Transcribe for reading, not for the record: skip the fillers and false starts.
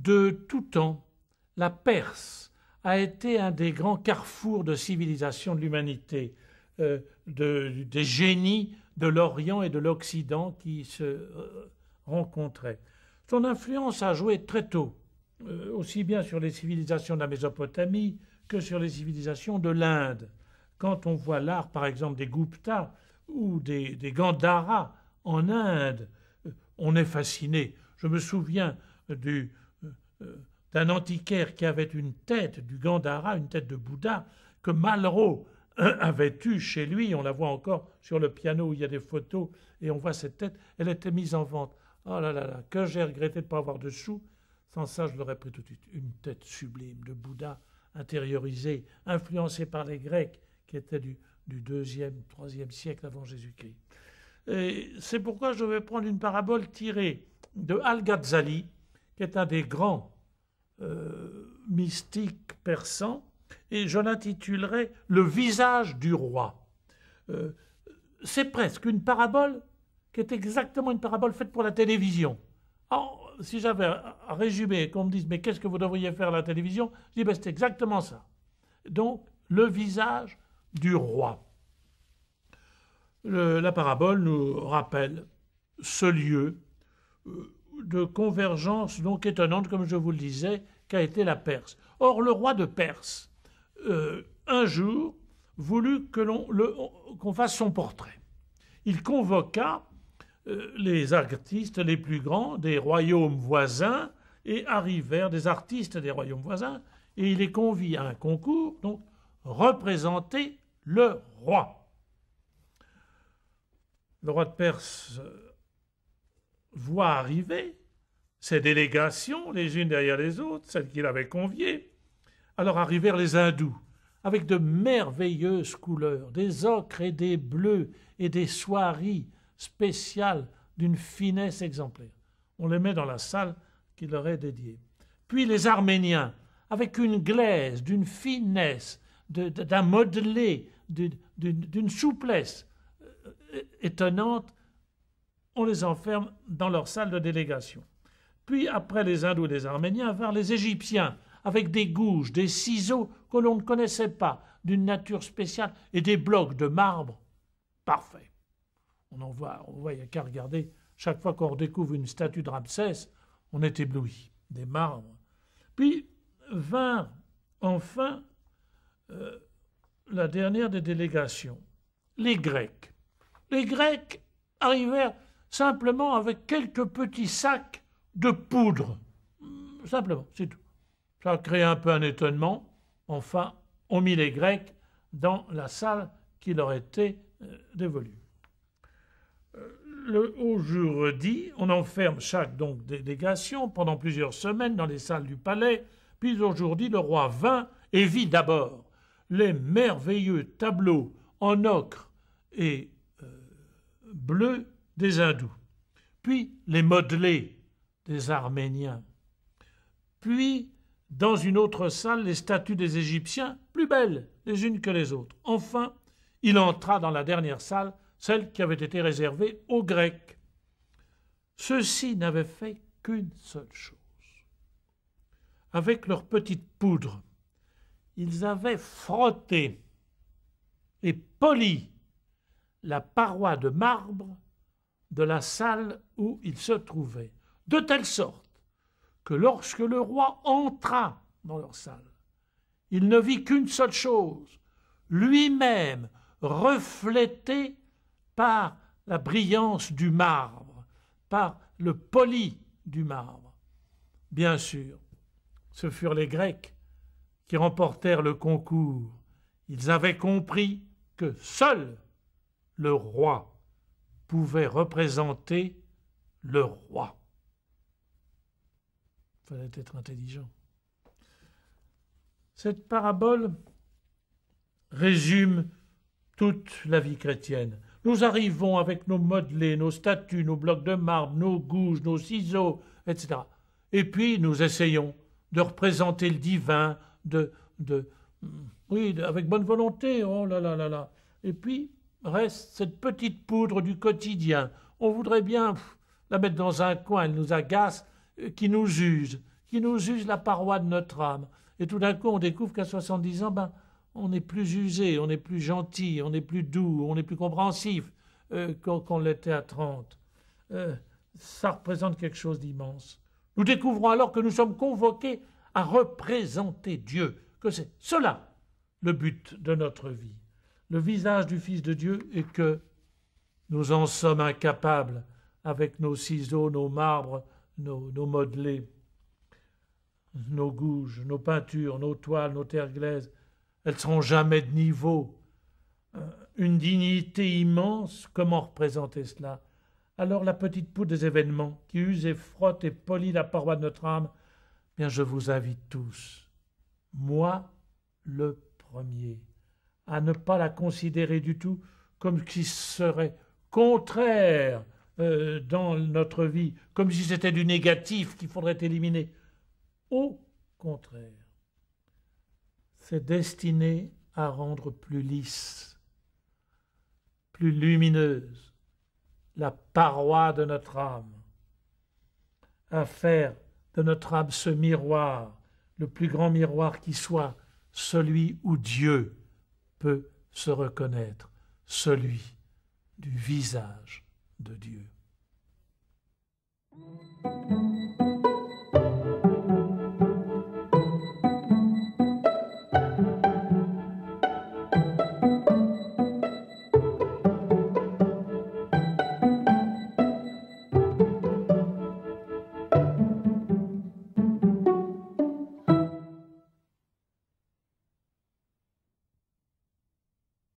de tout temps, la Perse a été un des grands carrefours de civilisation de l'humanité, des génies de l'Orient et de l'Occident qui se rencontraient. Son influence a joué très tôt, aussi bien sur les civilisations de la Mésopotamie que sur les civilisations de l'Inde. Quand on voit l'art, par exemple, des Guptas ou des Gandharas en Inde, on est fasciné. Je me souviens d'un antiquaire qui avait une tête du Gandhara, une tête de Bouddha, que Malraux avait eue chez lui. On la voit encore sur le piano où il y a des photos et on voit cette tête. Elle était mise en vente. Oh là là là, que j'ai regretté de ne pas avoir de sous. Sans ça, je l'aurais pris tout de suite. Une tête sublime de Bouddha, intériorisée, influencée par les Grecs qui étaient du 2e, 3e siècle avant Jésus-Christ. C'est pourquoi je vais prendre une parabole tirée de Al-Ghazali, qui est un des grands mystiques persans, et je l'intitulerai « Le visage du roi ». C'est presque une parabole qui est exactement une parabole faite pour la télévision. Alors, si j'avais à résumer, qu'on me dise « mais qu'est-ce que vous devriez faire à la télévision ?» Je dis ben, « c'est exactement ça ». Donc, le visage du roi. La parabole nous rappelle ce lieu de convergence donc étonnante, comme je vous le disais, qu'a été la Perse. Or, le roi de Perse, un jour, voulut qu'on fasse son portrait. Il convoqua les artistes les plus grands des royaumes voisins et arrivèrent des artistes des royaumes voisins et il les convie à un concours, donc représenter le roi. Le roi de Perse voit arriver ces délégations, les unes derrière les autres, celles qu'il avait conviées. Alors arrivèrent les hindous, avec de merveilleuses couleurs, des ocres et des bleus et des soieries spéciales d'une finesse exemplaire. On les met dans la salle qui leur est dédiée. Puis les Arméniens, avec une glaise, d'une finesse, d'un modelé, d'une souplesse étonnante, on les enferme dans leur salle de délégation. Puis, après les Hindous et les Arméniens, vinrent les Égyptiens, avec des gouges, des ciseaux que l'on ne connaissait pas, d'une nature spéciale, et des blocs de marbre parfaits. On voit, il n'y a qu'à regarder, chaque fois qu'on redécouvre une statue de Ramsès, on est ébloui, des marbres. Puis vint enfin la dernière des délégations, les Grecs. Les Grecs arrivèrent simplement avec quelques petits sacs de poudre. Simplement, c'est tout. Ça a créé un peu un étonnement. Enfin, on mit les Grecs dans la salle qui leur était dévolue. Aujourd'hui, on enferme chaque donc, délégation pendant plusieurs semaines dans les salles du palais. Puis aujourd'hui, le roi vint et vit d'abord les merveilleux tableaux en ocre et bleu des hindous, puis les modelés des Arméniens, puis dans une autre salle les statues des Égyptiens, plus belles les unes que les autres. Enfin, il entra dans la dernière salle, celle qui avait été réservée aux Grecs. Ceux-ci n'avaient fait qu'une seule chose. Avec leur petite poudre, ils avaient frotté et poli la paroi de marbre de la salle où il se trouvait, de telle sorte que lorsque le roi entra dans leur salle, il ne vit qu'une seule chose, lui-même reflété par la brillance du marbre, par le poli du marbre. Bien sûr, ce furent les Grecs qui remportèrent le concours. Ils avaient compris que seul le roi pouvait représenter le roi. Il fallait être intelligent. Cette parabole résume toute la vie chrétienne. Nous arrivons avec nos modelés, nos statues, nos blocs de marbre, nos gouges, nos ciseaux, etc. Et puis nous essayons de représenter le divin, avec bonne volonté, oh là là là là. Et puis reste cette petite poudre du quotidien. On voudrait bien la mettre dans un coin, elle nous agace, qui nous use, qui nous use la paroi de notre âme. Et tout d'un coup, on découvre qu'à 70 ans, on est plus usé, on est plus gentil, on est plus doux, on est plus compréhensif qu'on l'était à 30. Ça représente quelque chose d'immense. Nous découvrons alors que nous sommes convoqués à représenter Dieu, que c'est cela le but de notre vie, le visage du Fils de Dieu, et que nous en sommes incapables avec nos ciseaux, nos marbres, nos modelés, nos gouges, nos peintures, nos toiles, nos terres glaises. Elles ne seront jamais de niveau. Une dignité immense, comment représenter cela? Alors la petite poudre des événements qui use et frotte et polit la paroi de notre âme, bien je vous invite tous, moi le premier, à ne pas la considérer du tout comme si ce serait contraire dans notre vie, comme si c'était du négatif qu'il faudrait éliminer. Au contraire, c'est destiné à rendre plus lisse, plus lumineuse la paroi de notre âme, à faire de notre âme ce miroir, le plus grand miroir qui soit, celui où Dieu peut se reconnaître, celui du visage de Dieu.